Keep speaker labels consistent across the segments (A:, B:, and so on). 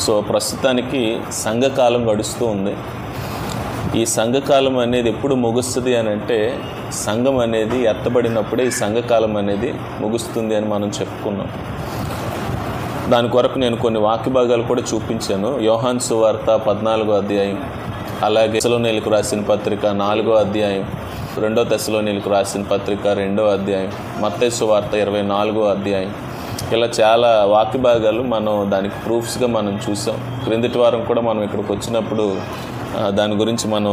A: So ప్రస్తుతానికి సంఘకాలం గడుస్తూ ఉంది. ఈ సంఘకాలం అనేది ఎప్పుడు ముగుస్తుంది అని అంటే, సంఘం అనేది ఎత్తబడినప్పుడే ఈ సంఘకాలం అనేది ముగుస్తుంది అని మనం చెప్పుకున్నాం. దాని కొరకు నేను కొన్ని వాక్య భాగాలు కూడా చూపించాను. యోహాను సువార్త 14వ అధ్యాయం, అలాగే తెస్సలోనీయులకు రాసిన పత్రిక 4వ అధ్యాయం, 2వ తెస్సలోనీయులకు రాసిన పత్రిక 2వ అధ్యాయం, మత్తయి సువార్త 24వ అధ్యాయం, ఇలా చాలా వాక్య భాగాలు మనం దానికి ప్రూఫ్స్గా మనం చూసాం. క్రిందటి వారం కూడా మనం ఇక్కడికి వచ్చినప్పుడు దాని గురించి మనం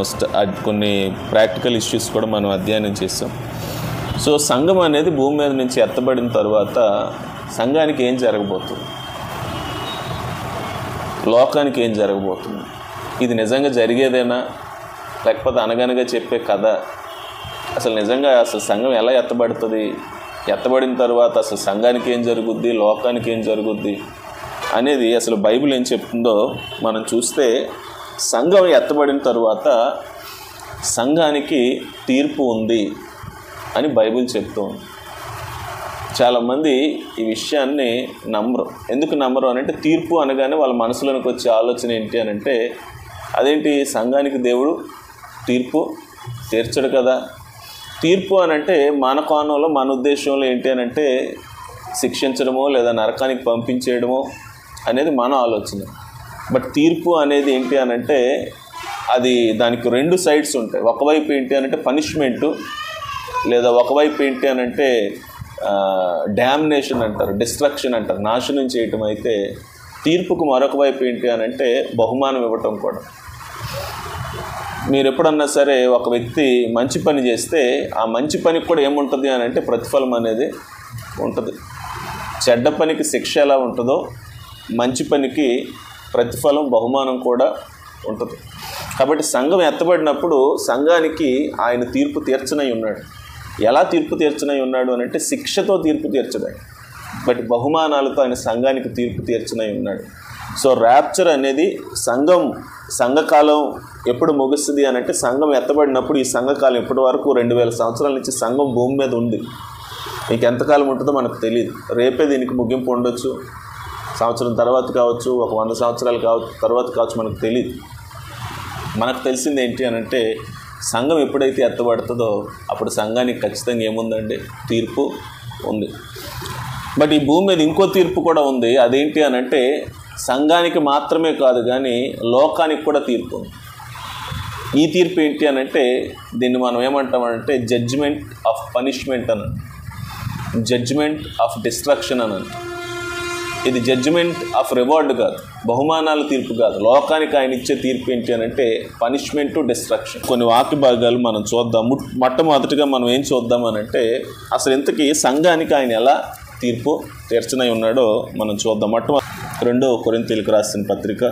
A: కొన్ని ప్రాక్టికల్ ఇష్యూస్ కూడా మనం అధ్యయనం చేసాం. సో సంఘం అనేది భూమి మీద నుంచి ఎత్తబడిన తర్వాత సంఘానికి ఏం జరగబోతుంది, లోకానికి ఏం జరగబోతుంది, ఇది నిజంగా జరిగేదేనా లేకపోతే అనగనగా చెప్పే కథ? అసలు నిజంగా అసలు సంఘం ఎలా ఎత్తబడుతుంది, ఎత్తబడిన తర్వాత అసలు సంఘానికి ఏం జరుగుద్ది, లోకానికి ఏం జరుగుద్ది అనేది అసలు బైబిల్ ఏం చెప్తుందో మనం చూస్తే, సంఘం ఎత్తబడిన తరువాత సంఘానికి తీర్పు ఉంది అని బైబిల్ చెప్తుంది. చాలామంది ఈ విషయాన్ని నమ్మరు. ఎందుకు నమ్మరు అని అంటే, తీర్పు అనగానే వాళ్ళ మనసులోనికి వచ్చే ఆలోచన ఏంటి అని అంటే, అదేంటి సంఘానికి దేవుడు తీర్పు తీర్చడు కదా. తీర్పు అని అంటే మన కోణంలో, మన ఉద్దేశంలో ఏంటి అని అంటే శిక్షించడమో లేదా నరకానికి పంపించేయడమో అనేది మన ఆలోచన. బట్ తీర్పు అనేది ఏంటి అని అంటే, అది దానికి రెండు సైడ్స్ ఉంటాయి. ఒకవైపు ఏంటి అని అంటే పనిష్మెంటు, లేదా ఒకవైపు ఏంటి అని అంటే డ్యామినేషన్ అంటారు, డిస్ట్రక్షన్ అంటారు, నాశనం చేయటం. అయితే తీర్పుకు మరొక వైపు ఏంటి అని అంటే బహుమానం ఇవ్వటం కూడా. మీరు ఎప్పుడన్నా సరే ఒక వ్యక్తి మంచి పని చేస్తే ఆ మంచి పనికి కూడా ఏముంటుంది అని అంటే ప్రతిఫలం అనేది ఉంటుంది. చెడ్డ పనికి శిక్ష ఎలా ఉంటుందో మంచి పనికి ప్రతిఫలం, బహుమానం కూడా ఉంటుంది. కాబట్టి సంఘం ఎత్తబడినప్పుడు సంఘానికి ఆయన తీర్పు తీర్చనై ఉన్నాడు. ఎలా తీర్పు తీర్చనై ఉన్నాడు అని అంటే శిక్షతో తీర్పు తీర్చడాడు, బట్ బహుమానాలతో ఆయన సంఘానికి తీర్పు తీర్చనై ఉన్నాడు. సో ర్యాప్చర్ అనేది సంఘకాలం ఎప్పుడు ముగుస్తుంది అని అంటే, సంఘం ఎత్తబడినప్పుడు. ఈ సంఘకాలం ఎప్పటి వరకు 2000 సంవత్సరాల నుంచి సంఘం భూమి మీద ఉంది. ఇంకెంతకాలం ఉంటుందో మనకు తెలియదు. రేపే దీనికి ముగింపు ఉండొచ్చు, సంవత్సరం తర్వాత కావచ్చు, ఒక 100 సంవత్సరాలు తర్వాత కావచ్చు, మనకు తెలియదు. మనకు తెలిసింది ఏంటి అని అంటే, సంఘం ఎప్పుడైతే ఎత్తబడుతుందో అప్పుడు సంఘానికి ఖచ్చితంగా ఏముందండి, తీర్పు ఉంది. బట్ ఈ భూమి మీద ఇంకో తీర్పు కూడా ఉంది. అదేంటి అని అంటే, సంఘానికి మాత్రమే కాదు కానీ లోకానికి కూడా తీర్పు ఉంది. ఈ తీర్పు ఏంటి అని అంటే, దీన్ని మనం ఏమంటామంటే జడ్జిమెంట్ ఆఫ్ పనిష్మెంట్ అని, జడ్జిమెంట్ ఆఫ్ డిస్ట్రక్షన్ అని. ఇది జడ్జిమెంట్ ఆఫ్ రివార్డ్ కాదు, బహుమానాల తీర్పు కాదు. లోకానికి ఆయన ఇచ్చే తీర్పు ఏంటి అని అంటే పనిష్మెంట్, డిస్ట్రక్షన్. కొన్ని వాక్య భాగాలు మనం చూద్దాం. మొట్టమొదటిగా మనం ఏం చూద్దాం అని అంటే, అసలు ఇంతకీ సంఘానికి ఆయన ఎలా తీర్పు తీర్చనై ఉన్నాడో మనం చూద్దాం. మొట్టమొదటి 2 కొరింథీయులకు రాసిన పత్రిక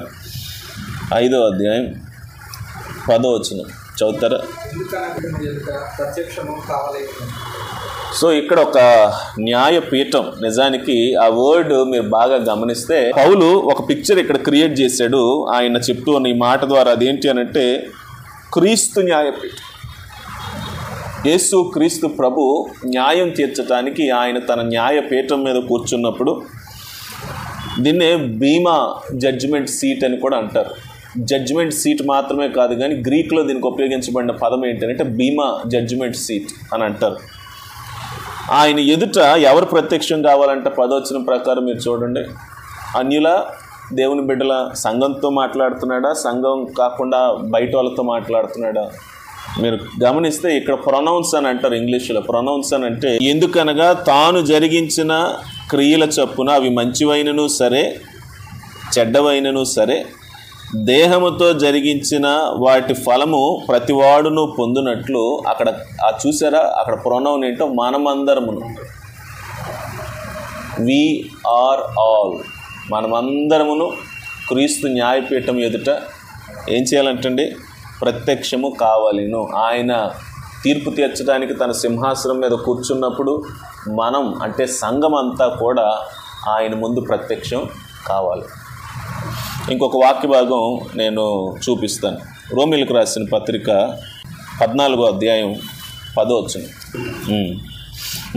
A: 5వ అధ్యాయం 10వ వచనం చదువుతారా? సో ఇక్కడ ఒక న్యాయపీఠం. నిజానికి ఆ వర్డ్ మీరు బాగా గమనిస్తే పౌలు ఒక పిక్చర్ ఇక్కడ క్రియేట్ చేశాడు. ఆయన చెప్తూ ఉన్న ఈ మాట ద్వారా అదేంటి అని అంటే క్రీస్తు న్యాయపీఠం. యేసు క్రీస్తు ప్రభు న్యాయం తీర్చడానికి ఆయన తన న్యాయపీఠం మీద కూర్చున్నప్పుడు, దీన్నే బీమా జడ్జిమెంట్ సీట్ అని కూడా అంటారు. జడ్జిమెంట్ సీట్ మాత్రమే కాదు కానీ గ్రీక్లో దీనికి ఉపయోగించబడిన పదం ఏంటంటే బీమా జడ్జిమెంట్ సీట్ అని అంటారు. ఆయన ఎదుట ఎవరు ప్రత్యక్షం కావాలంటే 10వ వచనం ప్రకారం మీరు చూడండి, అన్యుల, దేవుని బిడ్డల, సంఘంతో మాట్లాడుతున్నాడా, సంఘం కాకుండా బయట వాళ్ళతో మాట్లాడుతున్నాడా? మీరు గమనిస్తే ఇక్కడ ప్రొనౌన్స్ అని అంటారు ఇంగ్లీష్లో. ప్రొనౌన్స్ అని అంటే ఎందుకనగా తాను జరిగించిన క్రియల చొప్పున అవి మంచివైనను సరే చెడ్డవైనను సరే దేహముతో జరిగించిన వాటి ఫలము ప్రతివాడును పొందునట్లు. అక్కడ చూసారా, అక్కడ ప్రొనౌన్ ఏంటో మనమందరమును. వి ఆర్ ఆల్, మనమందరమును క్రీస్తు న్యాయపీఠం ఎదుట ఏం చేయాలంటండి, ప్రత్యక్షము కావాలిను. ఆయన తీర్పు తీర్చడానికి తన సింహాసనం మీద కూర్చున్నప్పుడు మనం అంటే సంఘం అంతా కూడా ఆయన ముందు ప్రత్యక్షం కావాలి. ఇంకొక వాక్య భాగం నేను చూపిస్తాను. రోమీయులకు రాసిన పత్రిక 14వ అధ్యాయం 10వ వచనం.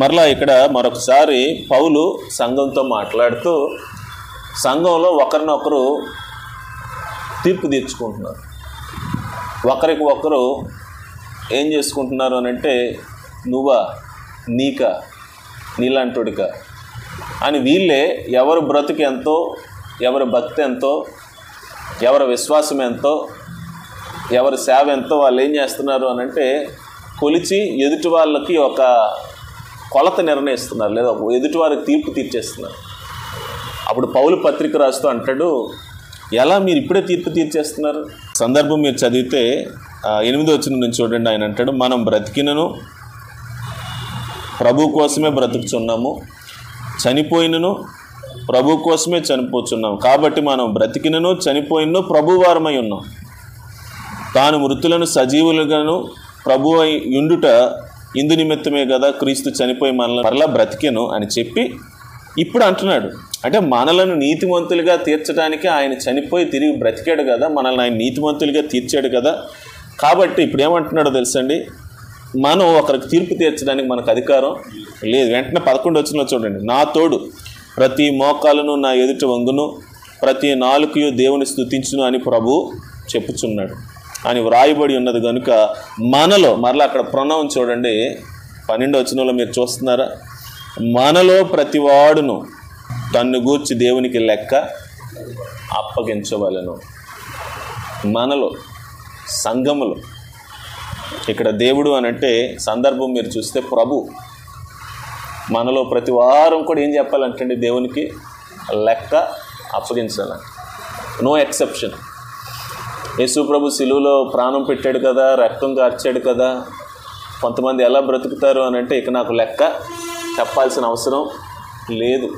A: మరలా ఇక్కడ మరొకసారి పౌలు సంఘంతో మాట్లాడుతూ, సంఘంలో ఒకరినొకరు తీర్పు తీర్చుకుంటున్నారు. ఒకరికి ఒకరు ఏం చేసుకుంటున్నారు అని అంటే, నువ్వా, నీకా, నీలాంటోడికా అని వీళ్ళే ఎవరి బ్రతుకు ఎంతో, ఎవరి భక్తి ఎంతో, ఎవరి విశ్వాసం ఎంతో, ఎవరి సేవ ఎంతో వాళ్ళు ఏం చేస్తున్నారు అని అంటే కొలిచి ఎదుటి వాళ్ళకి ఒక కొలత నిర్ణయిస్తున్నారు, లేదా ఎదుటి వారికి తీర్పు తీర్చేస్తున్నారు. అప్పుడు పౌలు పత్రిక రాస్తూ అంటాడు, ఎలా మీరు ఇప్పుడే తీర్పు తీర్చేస్తున్నారు? సందర్భం మీరు చదివితే 8వ వచనం నుంచి చూడండి. ఆయన అంటాడు, మనం బ్రతికినను ప్రభు కోసమే బ్రతుకుచున్నాము, చనిపోయినను ప్రభు కోసమే చనిపోతున్నాం. కాబట్టి మనం బ్రతికినను చనిపోయినను ప్రభువారమై ఉన్నాం. తాను మృతులను సజీవులుగాను ప్రభు అయి ఉండుట ఇందు నిమిత్తమే కదా క్రీస్తు చనిపోయి మనల్ని మరలా బ్రతికెను అని చెప్పి ఇప్పుడు అంటున్నాడు. అంటే మనలను నీతిమంతులుగా తీర్చడానికి ఆయన చనిపోయి తిరిగి బ్రతికాడు కదా, మనల్ని ఆయన నీతిమంతులుగా తీర్చాడు కదా. కాబట్టి ఇప్పుడు ఏమంటున్నాడో తెలుసండి, మనం ఒకరికి తీర్పు తీర్చడానికి మనకు అధికారం లేదు. వెంటనే 11వ వచనంలో చూడండి, నా తోడు ప్రతి మోకాలను నా ఎదుట వంగును, ప్రతి నాలుకయు దేవుని స్తుతించును అని ప్రభు చెప్పుచున్నాడు అని వ్రాయబడి ఉన్నది కనుక మనలో, మరలా అక్కడ ప్రొనౌన్ చూడండి 12వ వచనంలో మీరు చూస్తున్నారా, మనలో ప్రతివాడును తన్ను గూర్చి దేవునికి లెక్క అప్పగించవలెను. మనలో, సంఘములో, ఇక్కడ దేవుడు అని అంటే సందర్భం మీరు చూస్తే ప్రభు, మనలో ప్రతి వారం కూడా ఏం చెప్పాలంటే దేవునికి లెక్క అప్పగించాలి. No exception. యేసు ప్రభు సిలువలో ప్రాణం పెట్టాడు కదా, రక్తం కార్చాడు కదా. కొంతమంది ఎలా బ్రతుకుతారు అని అంటే, ఇక నాకు లెక్క చెప్పాల్సిన అవసరం లేదు,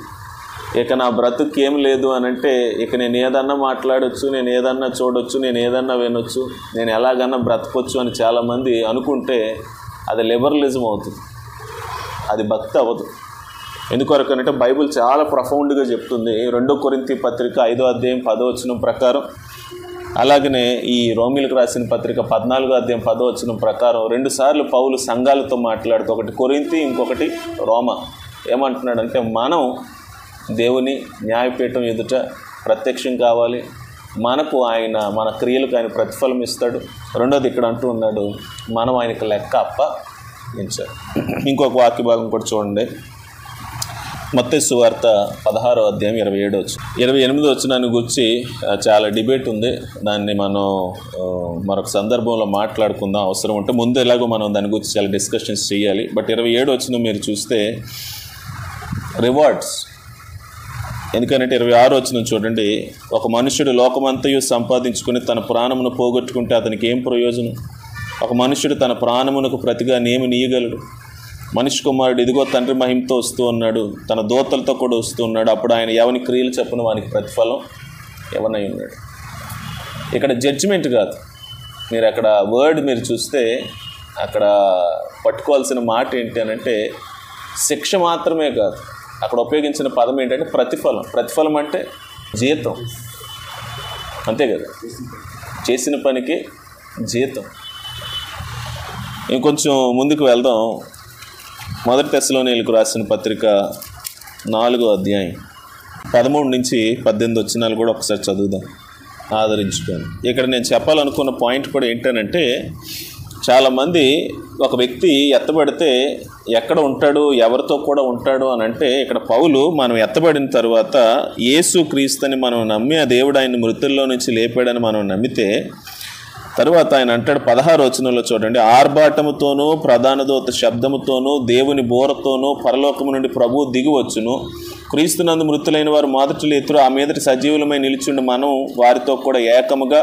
A: ఇక నా బ్రతుకు ఏం లేదు అని అంటే, ఇక నేను ఏదన్నా మాట్లాడవచ్చు, నేను ఏదన్నా చూడొచ్చు, నేను ఏదన్నా వినొచ్చు, నేను ఎలాగన్నా బ్రతకొచ్చు అని చాలామంది అనుకుంటే అది లిబరలిజం అవుతుంది, అది భక్తి అవ్వదు. ఎందుకొరకు అంటే బైబిల్ చాలా ప్రొఫౌండ్గా చెప్తుంది. 2 కొరింథీ పత్రిక 5వ అధ్యాయం 10వ వచనం ప్రకారం, అలాగనే ఈ రోమిలకు రాసిన పత్రిక 14వ అధ్యాయం 10వ వచనం ప్రకారం 2 సార్లు పౌలు సంఘాలతో మాట్లాడుతూ, ఒకటి కొరింథీ, ఇంకొకటి రోమా, ఏమంటున్నాడంటే మనం దేవుని న్యాయపీఠం ఎదుట ప్రత్యక్షం కావాలి, మనకు ఆయన మన క్రియలకు ఆయన ప్రతిఫలం ఇస్తాడు. రెండోది ఇక్కడ అంటూ ఉన్నాడు, మనం ఆయనకు లెక్క అప్పగించాలి. ఇంకొక వాక్య భాగం కూడా చూడండి, మత్తయి సువార్త 16వ అధ్యాయం 27వ వచనం. 28వ వచనాన్ని గురించి చాలా డిబేట్ ఉంది, దాన్ని మనం మరొక సందర్భంలో మాట్లాడుకుందాం అవసరం ఉంటే. ముందు ఎలాగో మనం దాని గురించి చాలా డిస్కషన్స్ చేయాలి. బట్ 27వ వచనం మీరు చూస్తే రివార్డ్స్, ఎందుకంటే 26వ వచనం చూడండి, ఒక మనుష్యుడు లోకమంతయు సంపాదించుకుని తన ప్రాణమును పోగొట్టుకుంటే అతనికి ఏం ప్రయోజనం? ఒక మనుష్యుడు తన ప్రాణమునకు ప్రతిగా నేమి నీయగలడు? మనిషి కుమారుడు ఇదిగో తండ్రి మహిమతో వస్తూ ఉన్నాడు, తన దూతలతో కూడా వస్తూ ఉన్నాడు, అప్పుడు ఆయన ఎవని క్రియలు చెప్పున వానికి ప్రతిఫలం ఎవనై ఉన్నాడు. ఇక్కడ జడ్జిమెంట్ కాదు. మీరు అక్కడ వర్డ్ మీరు చూస్తే అక్కడ పట్టుకోవాల్సిన మాట ఏంటి అని అంటే, శిక్ష మాత్రమే కాదు, అక్కడ ఉపయోగించిన పదం ఏంటంటే ప్రతిఫలం. ప్రతిఫలం అంటే జీతం, అంతే కదా, చేసిన పనికి జీతం. ఇంకొంచెం ముందుకు వెళ్దాం. 1 తెస్సలోనీయులకు రాసిన పత్రిక 4వ అధ్యాయం 13 నుంచి 18 వచనాలు కూడా ఒకసారి చదువుదాం ఆదరించుకొని. ఇక్కడ నేను చెప్పాలనుకున్న పాయింట్ కూడా ఏంటనంటే, చాలామంది ఒక వ్యక్తి ఎత్తబడితే ఎక్కడ ఉంటాడు, ఎవరితో కూడా ఉంటాడు అని అంటే, ఇక్కడ పౌలు మనం ఎత్తబడిన తర్వాత యేసు క్రీస్తుని మనం నమ్మి ఆ దేవుడు ఆయన మృతుల్లో నుంచి లేపాడని మనం నమ్మితే, తరువాత ఆయన అంటాడు 16వ వచనంలో చూడండి, ఆర్భాటముతోనూ ప్రధాన దూత శబ్దముతోనూ దేవుని బోరతోనూ పరలోకము నుండి ప్రభువు దిగివచ్చును, క్రీస్తునందు మృతులైన వారు మొదటి లేతురు, ఆ మీదటి సజీవులమై నిలిచిండి మనం వారితో కూడా ఏకముగా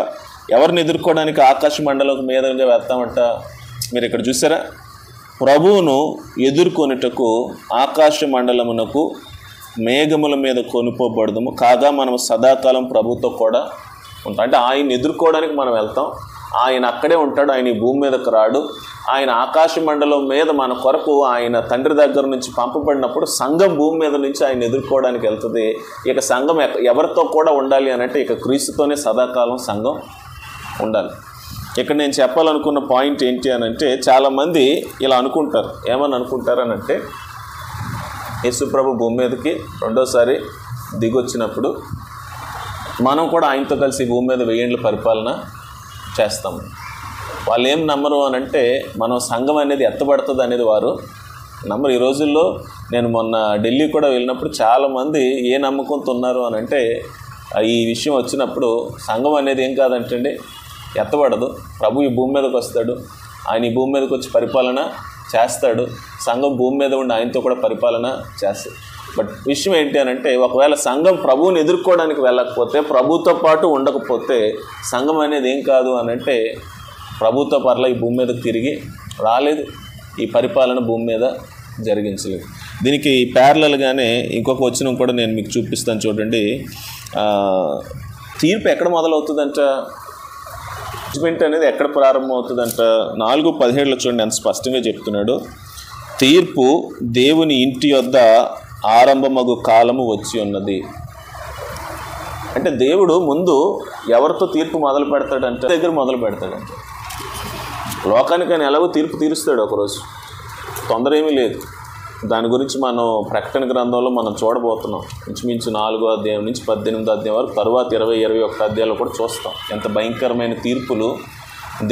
A: ఎవరిని ఎదుర్కోవడానికి ఆకాశ మండలం మీదగా వెళ్తామంట. మీరు ఇక్కడ చూసారా, ప్రభువును ఎదుర్కొనుటకు ఆకాశ మండలమునకు మేఘముల మీద కొనుకోబడదుము, కాగా మనం సదాకాలం ప్రభుతో కూడా ఉంటాం. అంటే ఆయన ఎదుర్కోవడానికి మనం వెళ్తాం, ఆయన అక్కడే ఉంటాడు, ఆయన ఈ భూమి మీదకు రాడు. ఆయన ఆకాశ మండలం మీద మన కొరకు ఆయన తండ్రి దగ్గర నుంచి పంపబడినప్పుడు సంఘం భూమి మీద నుంచి ఆయన ఎదుర్కోవడానికి వెళ్తుంది. ఇక సంఘం ఎవరితో కూడా ఉండాలి అని అంటే, ఇక క్రీస్తుతోనే సదాకాలం సంఘం ఉండాలి. ఇక్కడ నేను చెప్పాలనుకున్న పాయింట్ ఏంటి అని అంటే, చాలామంది ఇలా అనుకుంటారు. ఏమని అనుకుంటారని అంటే, యేసు ప్రభు భూమి మీదకి రెండోసారి దిగొచ్చినప్పుడు మనం కూడా ఆయనతో కలిసి భూమి మీద 1000 ఏళ్ళు పరిపాలన చేస్తాము. వాళ్ళు ఏం నమ్మరు అని అంటే మనం సంఘం అనేది ఎత్తబడుతుంది అనేది వారు నమ్మరు. ఈ రోజుల్లో నేను మొన్న ఢిల్లీ కూడా వెళ్ళినప్పుడు చాలామంది ఏ నమ్మకంతో ఉన్నారు అని అంటే ఈ విషయం వచ్చినప్పుడు సంఘం అనేది ఏం కాదంటండి, ఎత్తబడదు. ప్రభు ఈ భూమి మీదకి వస్తాడు, ఆయన ఈ భూమి మీదకి వచ్చి పరిపాలన చేస్తాడు, సంఘం భూమి మీద ఉండి ఆయనతో కూడా పరిపాలన చేస్తాడు. బట్ విషయం ఏంటి అని అంటే ఒకవేళ సంఘం ప్రభువుని ఎదుర్కోవడానికి వెళ్ళకపోతే, ప్రభుతో పాటు ఉండకపోతే సంఘం అనేది ఏం కాదు అని అంటే ప్రభుతో పర్ల ఈ భూమి మీదకి తిరిగి రాలేదు, ఈ పరిపాలన భూమి మీద జరిగించలేదు. దీనికి ప్యారలల్గానే ఇంకొక వచనం కూడా నేను మీకు చూపిస్తాను చూడండి. తీర్పు ఎక్కడ మొదలవుతుందంట, జడ్జిమెంట్ అనేది ఎక్కడ ప్రారంభం అవుతుందంట. 4:17 చూడండి ఎంత స్పష్టంగా చెప్తున్నాడు. తీర్పు దేవుని ఇంటి యొద్ద ఆరంభమగు కాలము వచ్చి ఉన్నది. అంటే దేవుడు ముందు ఎవరితో తీర్పు మొదలు పెడతాడంటే దగ్గర మొదలు పెడతాడంట. లోకానికి ఆయన ఎలాగో తీర్పు తీరుస్తాడు ఒకరోజు, తొందర ఏమీ లేదు. దాని గురించి మనం ప్రకటన గ్రంథంలో మనం చూడబోతున్నాం. ఇంచుమించు 4వ అధ్యాయం నుంచి 18వ అధ్యాయం వరకు, తర్వాత 20, 21 అధ్యాయాలు కూడా చూస్తాం. ఎంత భయంకరమైన తీర్పులు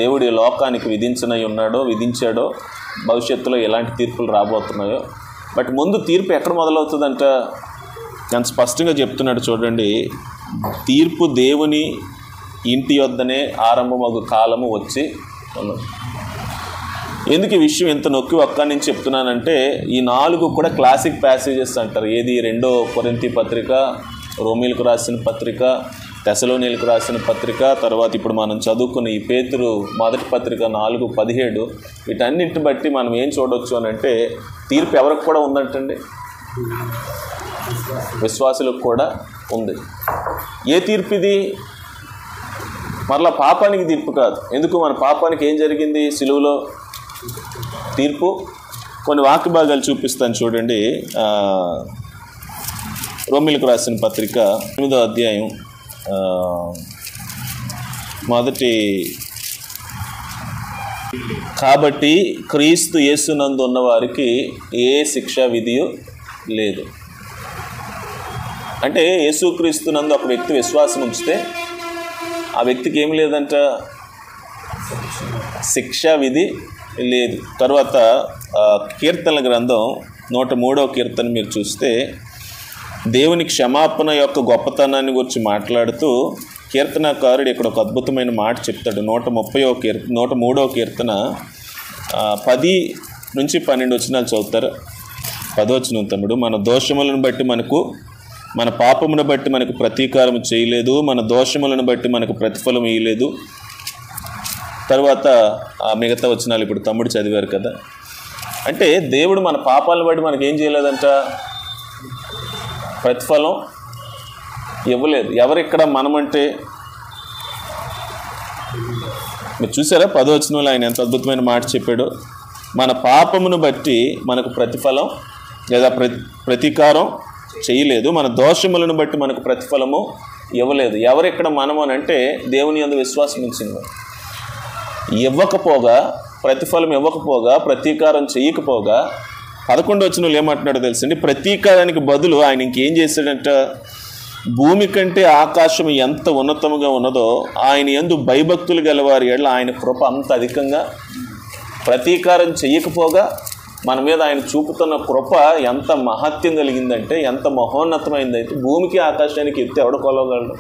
A: దేవుడి లోకానికి విధించాడో, భవిష్యత్తులో ఎలాంటి తీర్పులు రాబోతున్నాయో. బట్ ముందు తీర్పు ఎక్కడ మొదలవుతుందంట ఎంత స్పష్టంగా చెప్తున్నాడు చూడండి. తీర్పు దేవుని ఇంటి వద్దనే ఆరంభమగు కాలము వచ్చి ఉన్నది. ఎందుకు ఈ విషయం ఎంత నొక్కి ఒక్క నుంచి చెప్తున్నానంటే ఈ 4 కూడా క్లాసిక్ ప్యాసేజెస్ అంటారు. ఏది 2వ కొరింథీ పత్రిక, రోమీలకు రాసిన పత్రిక, తెసలోనీలకు రాసిన పత్రిక, తర్వాత ఇప్పుడు మనం చదువుకున్న ఈ పేతురు మొదటి పత్రిక 4:17. వీటన్నింటిని బట్టి మనం ఏం చూడవచ్చు అని అంటే తీర్పు ఎవరికి కూడా ఉందంటండి, విశ్వాసులకు కూడా ఉంది. ఏ తీర్పు ఇది? మరలా పాపానికి తీర్పు కాదు. ఎందుకు? మన పాపానికి ఏం జరిగింది సిలువలో తీర్పు. కొన్ని వాక్య భాగాలు చూపిస్తాను చూడండి. రోమీలకు రాసిన పత్రిక 8వ అధ్యాయం మొదటి. కాబట్టి క్రీస్తు యేసునందు ఉన్న వారికి ఏ శిక్షా విధియు లేదు. అంటే యేసుక్రీస్తునందు ఒక వ్యక్తి విశ్వాసం ఉంచితే ఆ వ్యక్తికి ఏమి లేదంట, శిక్షా విధి లేదు. తర్వాత కీర్తనల గ్రంథం 103వ కీర్తన మీరు చూస్తే దేవుని క్షమాపణ యొక్క గొప్పతనాన్ని గురించి మాట్లాడుతూ కీర్తనకారుడు ఇక్కడ ఒక అద్భుతమైన మాట చెప్తాడు. 103వ కీర్తన 10 నుంచి 12 వచనాలు చదువుతారు. 10వ వచనం తమ్ముడు, మన దోషములను బట్టి మన పాపమును బట్టి మనకు ప్రతీకారం చేయలేదు, మన దోషములను బట్టి మనకు ప్రతిఫలం ఇయ్యలేదు. తర్వాత మిగతా వచనాలు ఇప్పుడు తమ్ముడు చదివారు కదా. అంటే దేవుడు మన పాపాలను బట్టి మనకి ఏం చేయలేదంట, ప్రతిఫలం ఇవ్వలేదు. ఎవరిక్కడ మనమంటే మీరు చూసారా 10వ వచనంలో ఆయన ఎంత అద్భుతమైన మాట చెప్పాడు. మన పాపమును బట్టి మనకు ప్రతిఫలం లేదా ప్రతీకారం చేయలేదు, మన దోషములను బట్టి మనకు ప్రతిఫలము ఇవ్వలేదు. ఎవరిక్కడ మనము అని అంటే దేవుని యందు విశ్వాసం ఉంచింది. ప్రతిఫలం ఇవ్వకపోగా, ప్రతీకారం చేయకపోగా 11వ వచనంలో ఏమంటున్నాడో తెలుసండి. ప్రతీకారానికి బదులు ఆయన ఇంకేం చేశాడంట, భూమి కంటే ఆకాశం ఎంత ఉన్నతముగా ఉన్నదో ఆయన యందు భయభక్తులు గలవారి ఎడల ఆయన కృప అంత అధికంగా. ప్రతీకారం చెయ్యకపోగా మన మీద ఆయన చూపుతున్న కృప ఎంత మహత్యం కలిగిందంటే, ఎంత మహోన్నతమైందంటే భూమికి ఆకాశానికి ఎత్తి ఎవడ కొలవగలడు.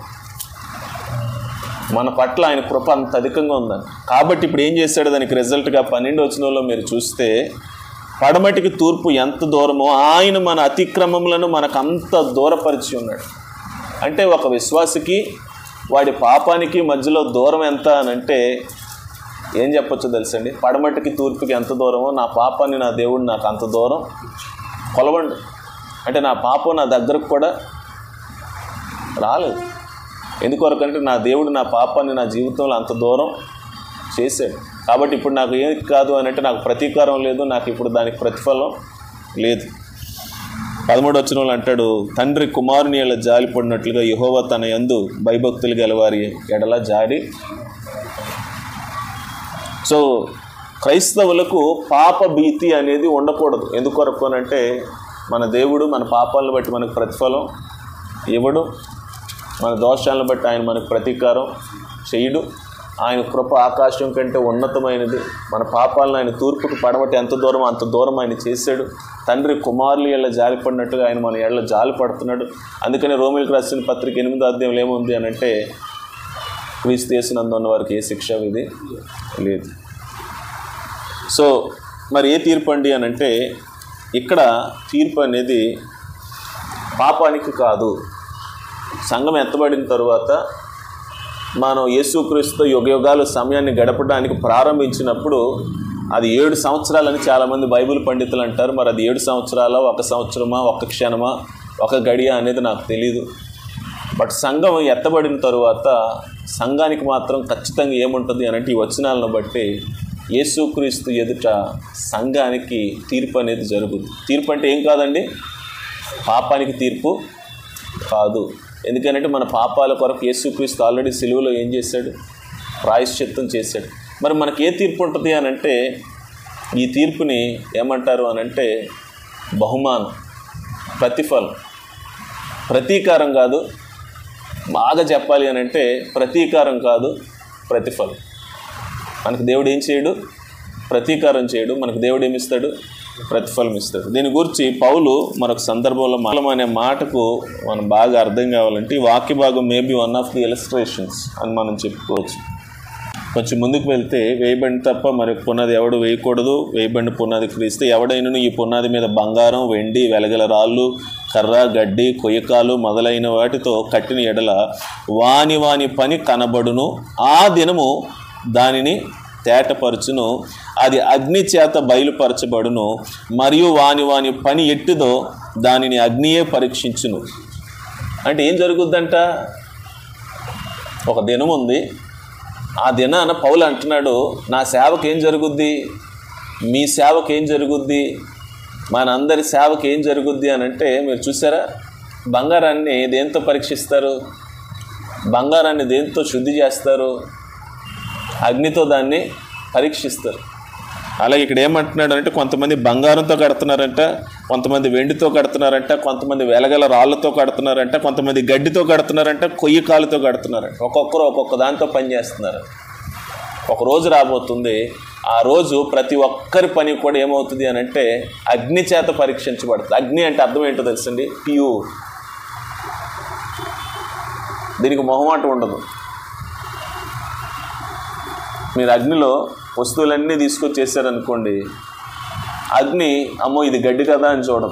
A: మన పట్ల ఆయన కృప అంత అధికంగా ఉందని. కాబట్టి ఇప్పుడు ఏం చేశాడు, దానికి రిజల్ట్గా 12వ వచనంలో మీరు చూస్తే పడమటికి తూర్పు ఎంత దూరమో ఆయన మన అతిక్రమములను మనకు అంత దూరపరిచి ఉన్నాడు. అంటే ఒక విశ్వాసికి వాడి పాపానికి మధ్యలో దూరం ఎంత అని అంటే ఏం చెప్పొచ్చో తెలుసండి. పడమటికి తూర్పుకి ఎంత దూరమో నా పాపాన్ని నా దేవుడు నాకు అంత దూరం కొలవండి. అంటే నా పాపం నా దగ్గరకు కూడా రాలేదు. ఎందుకొరకంటే నా దేవుడు నా పాపాన్ని నా జీవితంలో అంత దూరం చేశాడు. కాబట్టి ఇప్పుడు నాకు ఏం కాదు అని అంటే నాకు ప్రతీకారం లేదు, నాకు ఇప్పుడు దానికి ప్రతిఫలం లేదు. 13వ వచనంలో అంటాడు, తండ్రి కుమారుని ఎడల జాలి పడినట్లుగా యెహోవా తన యందు భయభక్తులు గలవారి ఎడల జాలి. సో క్రైస్తవులకు పాప భీతి అనేది ఉండకూడదు. ఎందుకొరకు అంటే మన దేవుడు మన పాపాలను బట్టి మనకు ప్రతిఫలం ఇవ్వడు. మన దోషాలను బట్టి ఆయన మనకు ప్రతీకారం చేయడు. ఆయన కృప ఆకాశం కంటే ఉన్నతమైనది. మన పాపాలను ఆయన తూర్పుకు పడమటి ఎంత దూరం అంత దూరం ఆయన చేశాడు. తండ్రి కుమారులు ఎళ్ళ జాలిపడినట్టుగా ఆయన మన ఎళ్ళ జాలి పడుతున్నాడు. అందుకని రోమిలకు రాసిన పత్రిక 8వ అధ్యాయంలో ఏముంది అని అంటే, క్రీస్తు యేసునందు ఉన్న వారికి ఏ శిక్ష విధి లేదు. సో మరి ఏ తీర్పు అండి అని అంటే, ఇక్కడ తీర్పు అనేది పాపానికి కాదు. సంఘం ఎత్తబడిన తరువాత మనం యేసుక్రీస్తుతో యుగయుగాలు సమయాన్ని గడపడానికి ప్రారంభించినప్పుడు అది 7 సంవత్సరాలని చాలామంది బైబిల్ పండితులు అంటారు. మరి అది 7 సంవత్సరాల, 1 సంవత్సరమా, 1 క్షణమా, 1 గడియ అనేది నాకు తెలీదు. బట్ సంఘం ఎత్తబడిన తరువాత సంఘానికి మాత్రం ఖచ్చితంగా ఏముంటుంది అని అంటే, ఈ వచనాలను బట్టి యేసుక్రీస్తు ఎదుట సంఘానికి తీర్పు అనేది జరుగుతుంది. తీర్పు అంటే ఏం కాదండి, పాపానికి తీర్పు కాదు. ఎందుకంటే మన పాపాల కొరకు యేసుక్రీస్తు ఆల్రెడీ సిలువలో ఏం చేశాడు, ప్రాయశ్చిత్తం చేశాడు. మరి మనకి ఏ తీర్పు ఉంటుంది అని అంటే, ఈ తీర్పుని ఏమంటారు అని అంటే బహుమానం, ప్రతిఫలం. ప్రతీకారం కాదు, బాగా చెప్పాలి అని అంటే ప్రతీకారం కాదు, ప్రతిఫలం. మనకు దేవుడు ఏం చేయడు, ప్రతీకారం చేయడు. మనకు దేవుడు ఏమిస్తాడు, ప్రతిఫలం ఇస్తాడు. దీని గురించి పౌలు మరొక సందర్భంలో మనం అనే మాటకు మనం బాగా అర్థం కావాలంటే, ఈ వాక్య భాగం maybe one of the illustrations అని మనం చెప్పుకోవచ్చు. కొంచెం ముందుకు వెళ్తే, వేయబడిన తప్ప మరి పునాది ఎవడు వేయకూడదు, వేయబడిన పునాది క్రీస్తు. ఎవడైనను ఈ పునాది మీద బంగారం, వెండి, వెలగల రాళ్ళు, కర్ర, గడ్డి, కొయ్యకాలు మొదలైన వాటితో కట్టిన ఎడల వాని వాని పని కనబడును. ఆ దినము దానిని తేటపరచును, అది అగ్ని చేత బయలుపరచబడును. మరియు వాని వాని పని ఎట్టిదో దానిని అగ్నియే పరీక్షించును. అంటే ఏం జరుగుద్దంట, ఒక దినం ఉంది. ఆ దినాన పౌలు అంటున్నాడు, నా సేవకు ఏం జరుగుద్ది, మీ సేవకు ఏం జరుగుద్ది, మనందరి సేవకు ఏం జరుగుద్ది అని అంటే, మీరు చూసారా, బంగారాన్ని దేంతో పరీక్షిస్తారు, బంగారాన్ని దేంతో శుద్ధి చేస్తారు, అగ్నితో దాన్ని పరీక్షిస్తారు. అలాగే ఇక్కడ ఏమంటున్నాడు అంటే, కొంతమంది బంగారంతో కడుతున్నారంట, కొంతమంది వెండితో కడుతున్నారంట, కొంతమంది వెలగల రాళ్ళతో కడుతున్నారంట, కొంతమంది గడ్డితో కడుతున్నారంట, కొయ్యి కాలుతో కడుతున్నారంట. ఒక్కొక్కరు ఒక్కొక్క దాంతో పనిచేస్తున్నారు. ఒక రోజు రాబోతుంది, ఆ రోజు ప్రతి ఒక్కరి పని కూడా ఏమవుతుంది అని అంటే అగ్ని చేత పరీక్షించబడుతుంది. అగ్ని అంటే అర్థం ఏంటో తెలుసండి, ప్యూర్. దీనికి మొహమాటం ఉండదు. మీరు అగ్నిలో వస్తువులన్నీ తీసుకొచ్చేసారనుకోండి, అగ్ని అమ్మో ఇది గడ్డి కదా అని చూడడం,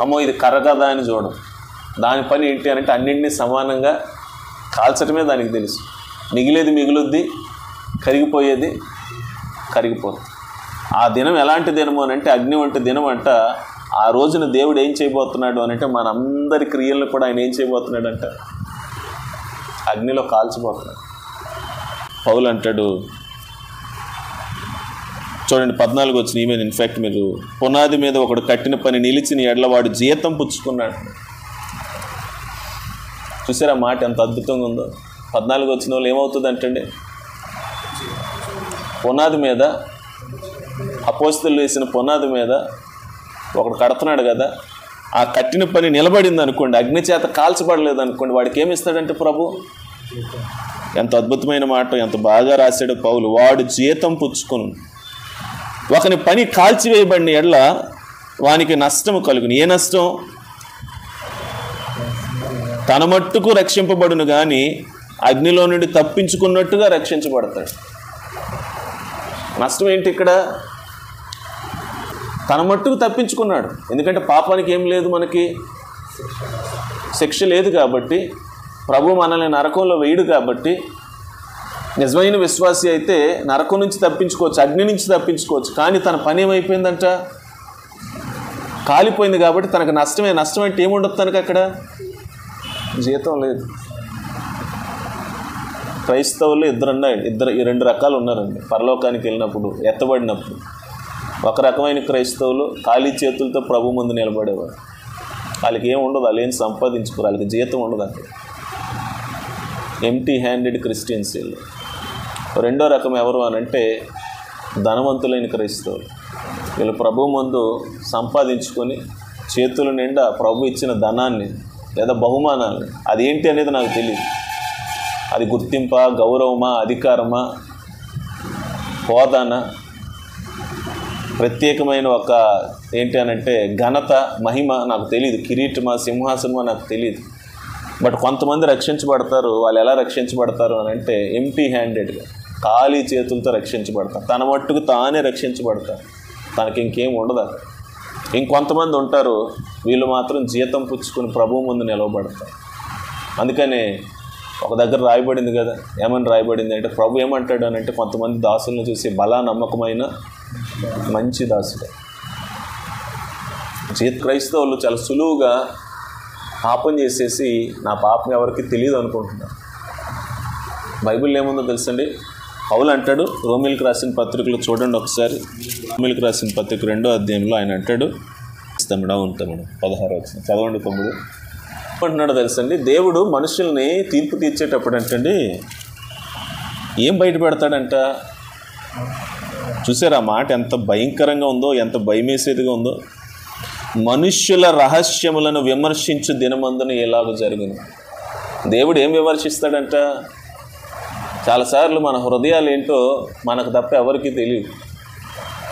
A: అమ్మో ఇది కర్ర కదా అని చూడడం. దాని పని ఏంటి అంటే అన్నింటినీ సమానంగా కాల్చడమే దానికి తెలుసు. మిగిలేది మిగులుద్ది, కరిగిపోయేది కరిగిపోతుంది. ఆ దినం ఎలాంటి దినము అని అంటే అగ్ని వంటి దినం అంట. ఆ రోజున దేవుడు ఏం చేయబోతున్నాడు అని అంటే, మనందరి క్రియలను కూడా ఆయన ఏం చేయబోతున్నాడు అంట, అగ్నిలో కాల్చిపోతున్నాడు. పౌలు అంటాడు, చూడండి 14 వచ్చిన ఈమె, ఇన్ఫ్యాక్ట్ మీరు పునాది మీద ఒకడు కట్టిన పని నిలిచిన ఎడల వాడు జీతం పుచ్చుకున్నాడు. చూసారా మాట ఎంత అద్భుతంగా ఉందో. 14 వచ్చిన వాళ్ళు ఏమవుతుంది అంటండి, పునాది మీద, అపోస్తలులు వేసిన పునాది మీద ఒకడు కడుతున్నాడు కదా, ఆ కట్టిన పని నిలబడింది అనుకోండి, అగ్ని చేత కాల్చబడలేదు అనుకోండి, వాడికి ఏమి ఇస్తాడంటే ప్రభు. ఎంత అద్భుతమైన మాట, ఎంత బాగా రాశాడు పౌలు. వాడు జీతం పుచ్చుకును. ఒకని పని కాల్చివేయబడిన ఎడల వానికి నష్టము కలుగును. ఏ నష్టం, తన మట్టుకు రక్షింపబడును కానీ అగ్నిలో నుండి తప్పించుకున్నట్టుగా రక్షించబడతాడు. నష్టం ఏంటి ఇక్కడ, తన మట్టుకు తప్పించుకున్నాడు. ఎందుకంటే పాపానికి ఏం లేదు, మనకి శిక్ష లేదు కాబట్టి, ప్రభు మనల్ని నరకంలో వేయడు కాబట్టి, నిజమైన విశ్వాసి అయితే నరకం నుంచి తప్పించుకోవచ్చు, అగ్ని నుంచి తప్పించుకోవచ్చు. కానీ తన పని ఏమైపోయిందంట, కాలిపోయింది కాబట్టి తనకు నష్టమే. నష్టం అంటే ఏముండదు తనకు, అక్కడ జీతం లేదు. క్రైస్తవులు రెండు రకాలు ఉన్నారండి పరలోకానికి వెళ్ళినప్పుడు, ఎత్తబడినప్పుడు. ఒక రకమైన క్రైస్తవులు ఖాళీ చేతులతో ప్రభు ముందు నిలబడేవారు. వాళ్ళకి ఏం ఉండదు, వాళ్ళు ఏం సంపాదించుకోరు, వాళ్ళకి జీతం ఉండదు. అక్కడ ఎంటీ హ్యాండెడ్ క్రిస్టియన్స్ వీళ్ళు. రెండో రకం ఎవరు అనంటే ధనవంతులైన క్రైస్తవులు. వీళ్ళు ప్రభు ముందు సంపాదించుకొని చేతుల నిండా ప్రభు ఇచ్చిన ధనాన్ని లేదా బహుమానాలు, అదేంటి అనేది నాకు తెలియదు. అది గుర్తింపా, గౌరవమా, అధికారమా, హోదానా, ప్రత్యేకమైన ఒక ఏంటి అనంటే ఘనత, మహిమ నాకు తెలియదు. కిరీటమా, సింహాసనమా నాకు తెలియదు. బట్ కొంతమంది రక్షించబడతారు. వాళ్ళు ఎలా రక్షించబడతారు అని అంటే ఎంప్టీ హ్యాండెడ్గా, ఖాళీ చేతులతో రక్షించబడతారు. తన మట్టుకు తానే రక్షించబడతారు. తనకి ఇంకేం ఉండదు. ఇంకొంతమంది ఉంటారు, వీళ్ళు మాత్రం జీతం పుచ్చుకొని ప్రభువు ముందు నిలవబడతారు. అందుకనే ఒక దగ్గర రాయబడింది కదా, ఏమని రాయబడింది అంటే ప్రభు ఏమంటాడు అని అంటే కొంతమంది దాసులను చూసి బలా నమ్మకమైన మంచి దాసుడు. క్రైస్తవులు చాలా సులువుగా పాపం చేసేసి నా పాపం ఎవరికి తెలియదు అనుకుంటున్నారు. బైబిల్లో ఏముందో తెలుసండి. పౌలు అంటాడు రోమీలకు రాసిన పత్రికలో చూడండి ఒకసారి. రోమీలకు రాసిన పత్రిక 2వ అధ్యాయంలో ఆయన అంటాడు, తమ్ముడా 16 చదవండి 9 అంటున్నాడు తెలుసండి. దేవుడు మనుషుల్ని తీర్పు తీర్చేటప్పుడు అంటండి ఏం బయట పెడతాడంట. చూసారు ఆ మాట ఎంత భయంకరంగా ఉందో, ఎంత భయమేసేదిగా ఉందో. మనుష్యుల రహస్యములను విమర్శించు దినమందున ఎలాగో జరుగును. దేవుడు ఏం విమర్శిస్తాడంట. చాలాసార్లు మన హృదయాలు ఏంటో మనకు తప్ప ఎవరికి తెలియదు.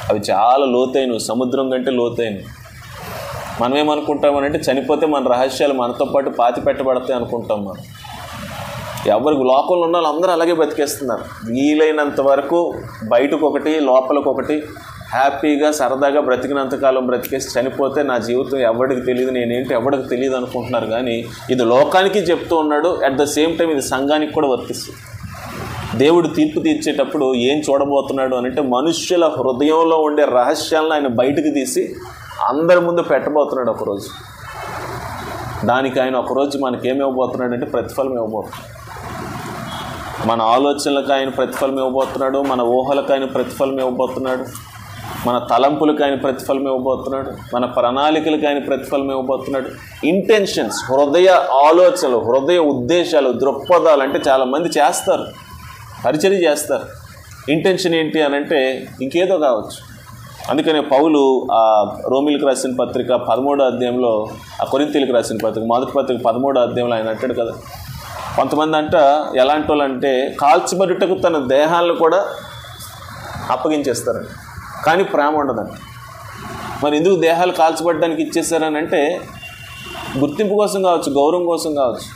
A: అవి చాలా లోతైనవి, సముద్రం కంటే లోతైనవి. మనం ఏమనుకుంటామనంటే చనిపోతే మన రహస్యాలు మనతో పాటు పాతి పెట్టబడతాయి అనుకుంటాం. మనం ఎవరికి లోకంలో ఉన్న అందరూ అలాగే బతికేస్తున్నారు. వీలైనంత వరకు బయటకు ఒకటి, లోపలికి ఒకటి, హ్యాపీగా సరదాగా బ్రతికినంతకాలం బ్రతికేసి చనిపోతే నా జీవితం ఎవరికి తెలియదు, నేనేంటి ఎవరికి తెలియదు అనుకుంటున్నారు. కానీ ఇది లోకానికి చెప్తూ ఉన్నాడు, అట్ ద సేమ్ టైం ఇది సంఘానికి కూడా వర్తిస్తుంది. దేవుడు తీర్పు తీర్చేటప్పుడు ఏం చూడబోతున్నాడు అని అంటే మనుష్యుల హృదయంలో ఉండే రహస్యాలను ఆయన బయటకు తీసి అందరి ముందు పెట్టబోతున్నాడు ఒకరోజు. దానికి ఆయన ఒకరోజు మనకేమివ్వబోతున్నాడు అంటే ప్రతిఫలం ఇవ్వబోతున్నాడు. మన ఆలోచనలకు ఆయన ప్రతిఫలం ఇవ్వబోతున్నాడు, మన ఊహలకు ఆయన ప్రతిఫలం ఇవ్వబోతున్నాడు, మన తలంపులకు ఆయన ప్రతిఫలం ఇవ్వబోతున్నాడు, మన ప్రణాళికలకు ఆయన ప్రతిఫలం ఇవ్వబోతున్నాడు. ఇంటెన్షన్స్, హృదయ ఆలోచనలు, హృదయ ఉద్దేశాలు, దృక్పథాలు అంటే చాలామంది చేస్తారు, పరిచర్య చేస్తారు. ఇంటెన్షన్ ఏంటి అని అంటే ఇంకేదో కావచ్చు. అందుకనే పౌలు ఆ రోమీలకు రాసిన పత్రిక 13వ అధ్యాయంలో, ఆ కొరింథీయులకు రాసిన పత్రిక మొదటి పత్రిక 13వ అధ్యాయంలో ఆయన అంటాడు కదా, కొంతమంది అంట ఎలాంటి వాళ్ళు అంటే కాల్చిబరుటకు తన దేహాలను కూడా అప్పగించేస్తారండి, కానీ ప్రేమ ఉండదండి. మరి ఎందుకు దేహాలు కాల్చబడడానికి ఇచ్చేసారని అంటే గుర్తింపు కోసం కావచ్చు, గౌరవం కోసం కావచ్చు.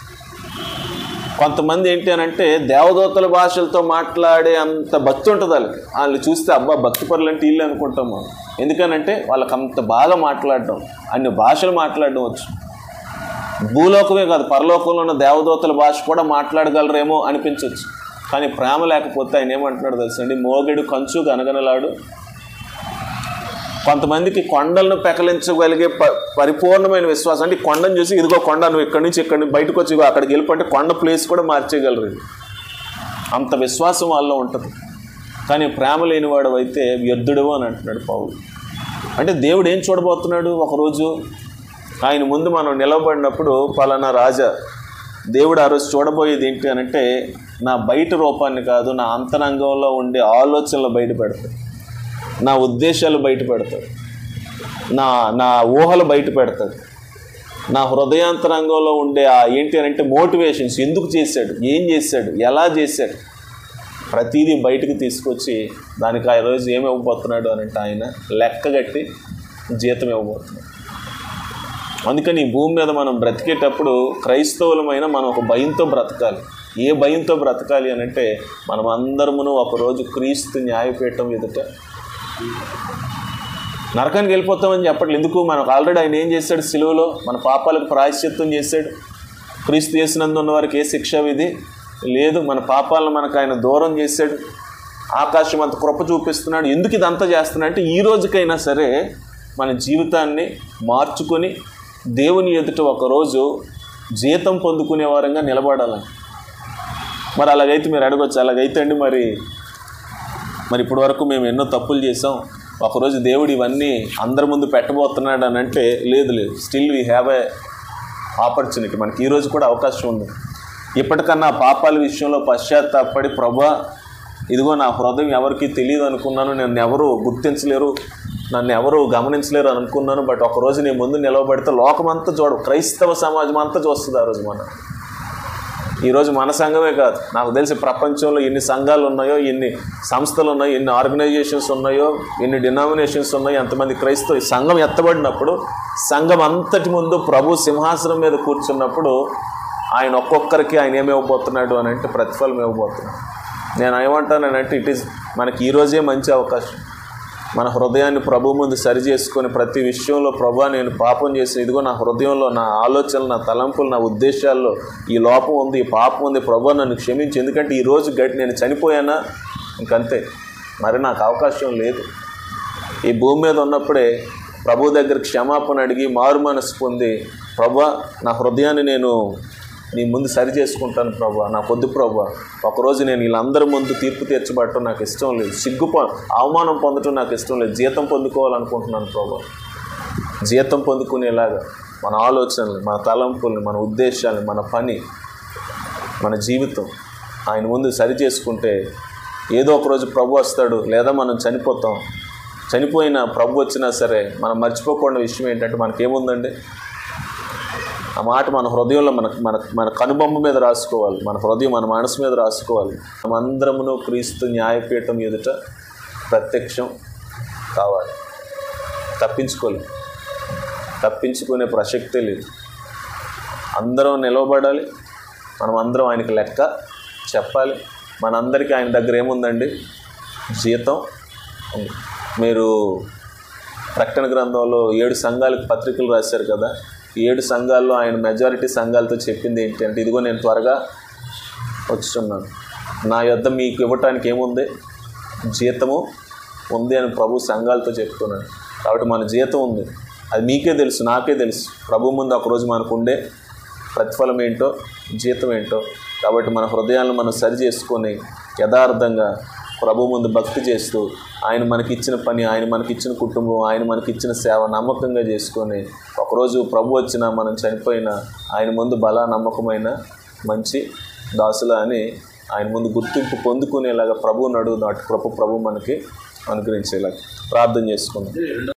A: కొంతమంది ఏంటి అని అంటే దేవదూతల భాషలతో మాట్లాడే అంత భక్తి ఉంటుంది వాళ్ళకి. వాళ్ళు చూస్తే అబ్బా భక్తి పరులు అంటే వీళ్ళు అనుకుంటాం మనం. ఎందుకనంటే వాళ్ళకి అంత బాగా మాట్లాడడం, అన్ని భాషలు మాట్లాడడం వచ్చు. భూలోకమే కాదు, పరలోకంలో ఉన్న దేవదూతల భాష కూడా మాట్లాడగలరేమో అనిపించవచ్చు. కానీ ప్రేమ లేకపోతే ఆయన ఏమంటున్నాడు తెలుసండి, మోగెడు కంచు గనగనలాడు. కొంతమందికి కొండలను పెకలించగలిగే పరిపూర్ణమైన విశ్వాసం. అంటే కొండను చూసి ఇదిగో కొండ, నువ్వు ఇక్కడి నుంచి బయటకు వచ్చి అక్కడికి వెళ్ళిపోతే కొండ ప్లేస్ కూడా మార్చేయగలరు. అంత విశ్వాసం వాళ్ళలో ఉంటుంది. కానీ ప్రేమ లేనివాడు అయితే వ్యర్థుడు అని అంటున్నాడు పౌలు. అంటే దేవుడు ఏం చూడబోతున్నాడు ఒకరోజు ఆయన ముందు మనం నిలబడినప్పుడు, పలానా రాజా, దేవుడు ఆ రోజు చూడబోయేది ఏంటి అని అంటే నా బయట రూపాన్ని కాదు, నా అంతరంగంలో ఉండే ఆలోచనలు బయట పెడతాడు, నా ఉద్దేశాలు బయట పెడతాడు, నా ఊహలు బయట పెడతాడు, నా హృదయాంతరంగంలో ఉండే ఏంటి అని అంటే మోటివేషన్స్, ఎందుకు చేశాడు, ఏం చేశాడు, ఎలా చేశాడు, ప్రతిదీ బయటకు తీసుకొచ్చి దానికి ఆ రోజు ఏమి ఇవ్వబోతున్నాడు అని అంటే ఆయన లెక్కగట్టి జీతం ఇవ్వబోతున్నాడు. అందుకని ఈ భూమి మీద మనం బ్రతికేటప్పుడు క్రైస్తవులమైన మనం ఒక భయంతో బ్రతకాలి. ఏ భయంతో బ్రతకాలి అని అంటే మనం అందరమును ఒకరోజు క్రీస్తు న్యాయపీఠం ఎదుట నరకానికి వెళ్ళిపోతామని చెప్పట్లేదు. ఎందుకు? మనకు ఆల్రెడీ ఆయన ఏం చేశాడు, సిలువలో మన పాపాలకు ప్రాయశ్చిత్తం చేశాడు. క్రీస్తు యేసునందు ఉన్న వారికి ఏ శిక్ష విధి లేదు. మన పాపాలను మనకు ఆయన దూరం చేశాడు. ఆకాశం అంత కృప చూపిస్తున్నాడు. ఎందుకు ఇదంతా చేస్తున్నాడు అంటే ఈ రోజుకైనా సరే మన జీవితాన్ని మార్చుకొని దేవుని ఎదుట ఒకరోజు జీతం పొందుకునే వారంగా నిలబడాలని. మరి అలాగైతే మీరు అడగొచ్చు, అలాగైతే అండి మరి ఇప్పటి వరకు మేము ఎన్నో తప్పులు చేసాం, ఒకరోజు దేవుడు ఇవన్నీ అందరి ముందు పెట్టబోతున్నాడు అని అంటే లేదు, still we have a opportunity. మనకి ఈరోజు కూడా అవకాశం ఉంది. ఇప్పటికన్నా పాపాల విషయంలో పశ్చాత్తాపడి, ప్రభువా ఇదిగో నా హృదయం ఎవరికి తెలియదు అనుకున్నాను, నన్ను ఎవరు గుర్తించలేరు, నన్ను ఎవరు గమనించలేరు అనుకున్నాను. బట్ ఒకరోజు నీ ముందు నిలవబడితే లోకమంతా క్రైస్తవ సమాజం అంతా చూస్తుంది ఆ రోజు. ఈరోజు మన సంఘమే కాదు, నాకు తెలిసి ప్రపంచంలో ఎన్ని సంఘాలు ఉన్నాయో, ఎన్ని సంస్థలు ఉన్నాయో, ఎన్ని ఆర్గనైజేషన్స్ ఉన్నాయో, ఎన్ని డినామినేషన్స్ ఉన్నాయో, ఎంతమంది క్రైస్తవ సంఘం ఎత్తబడినప్పుడు సంఘం అంతటి ముందు ప్రభు సింహాసనం మీద కూర్చున్నప్పుడు ఆయన ఒక్కొక్కరికి ఆయన ఏమివ్వబోతున్నాడు అని అంటే ప్రతిఫలం ఇవ్వబోతున్నాడు. నేను ఏమంటానంటే మనకి ఈరోజే మంచి అవకాశం. మన హృదయాన్ని ప్రభు ముందు సరి చేసుకొని ప్రతి విషయంలో ప్రభు నేను పాపం చేసి ఇదిగో నా హృదయంలో నా ఆలోచనలు, నా తలంపులు, నా ఉద్దేశాల్లో ఈ లోపం ఉంది, ఈ పాపం ఉంది, ప్రభు నన్ను క్షమించి. ఎందుకంటే ఈరోజు నేను చనిపోయానా ఇంకంతే, మరి నాకు అవకాశం లేదు. ఈ భూమి మీద ఉన్నప్పుడే ప్రభు దగ్గర క్షమాపణ అడిగి మారు మనసు పొంది, ప్రభు నా హృదయాన్ని నేను నీ ముందు సరి చేసుకుంటాను ప్రభు, నాకు వద్దు ప్రభు, ఒకరోజు నేను వీళ్ళందరి ముందు తీర్పు తీర్చబడటం నాకు ఇష్టం లేదు, అవమానం పొందటం నాకు ఇష్టం లేదు, జీతం పొందుకోవాలనుకుంటున్నాను ప్రభు. జీతం పొందుకునేలాగా మన ఆలోచనలు, మన తలంపుల్ని, మన ఉద్దేశాలని, మన పని, మన జీవితం ఆయన ముందు సరి చేసుకుంటే ఏదో ఒకరోజు ప్రభు వస్తాడు, లేదా మనం చనిపోతాం. చనిపోయిన ప్రభు వచ్చినా సరే మనం మర్చిపోకుండా విషయం ఏంటంటే మనకేముందండి, ఆ మాట మన హృదయంలో మన కనుబొమ్మ మీద రాసుకోవాలి, మన హృదయం మన మనసు మీద రాసుకోవాలి. మనమందరమును క్రీస్తు న్యాయపీఠం ఎదుట ప్రత్యక్షం కావాలి. తప్పించుకునే ప్రసక్తే లేదు. అందరం నిలవబడాలి, మనం అందరం ఆయనకి లెక్క చెప్పాలి. మనందరికీ ఆయన దగ్గర ఏముందండి, జీతం ఉంది. మీరు ప్రకటన గ్రంథంలో 7 సంఘాలకు పత్రికలు రాశారు కదా, 7 సంఘాల్లో ఆయన మెజారిటీ సంఘాలతో చెప్పింది ఏంటంటే, ఇదిగో నేను త్వరగా వచ్చున్నాను, నా యొద్ద మీకు ఇవ్వటానికి ఏముంది, జీతము ఉంది అని ప్రభు సంఘాలతో చెప్తున్నాడు. కాబట్టి మన జీతం ఉంది, అది మీకే తెలుసు, నాకే తెలుసు. ప్రభు ముందు ఒకరోజు మనకు ఉండే ప్రతిఫలం ఏంటో, జీతం ఏంటో. కాబట్టి మన హృదయాలను మనం సరి చేసుకొని యథార్థంగా ప్రభు ముందు భక్తి చేస్తూ ఆయన మనకిచ్చిన పని, ఆయన మనకిచ్చిన కుటుంబం, ఆయన మనకిచ్చిన సేవ నమ్మకంగా చేసుకొని ఒకరోజు ప్రభు వచ్చినా మనం చనిపోయినా ఆయన ముందు నమ్మకమైన మంచి దాసుల అని ఆయన ముందు గుర్తింపు పొందుకునేలాగా ప్రభు నడువు నాటి ప్రభు మనకి అనుగ్రహించేలాగా ప్రార్థన చేసుకుందాం.